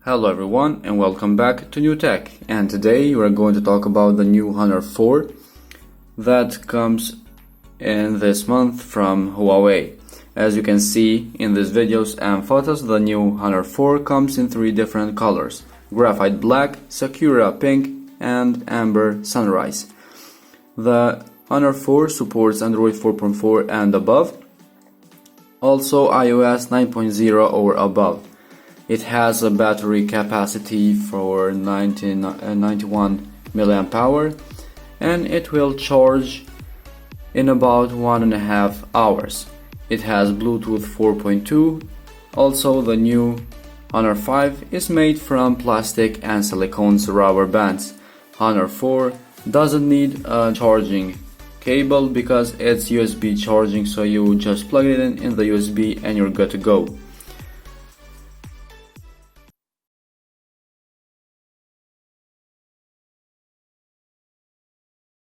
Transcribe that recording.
Hello everyone and welcome back to New Tech, and today we are going to talk about the new Honor 4 that comes in this month from Huawei. As you can see in these videos and photos, the new Honor 4 comes in 3 different colors: graphite black, sakura pink, and amber sunrise. The Honor 4 supports Android 4.4 and above, also iOS 9.0 or above. It has a battery capacity for 91 mAh and it will charge in about 1.5 hours. It has Bluetooth 4.2. Also, the new Honor 5 is made from plastic and silicone rubber bands. Honor 4 doesn't need a charging cable because it's USB charging, so you just plug it in the USB and you're good to go.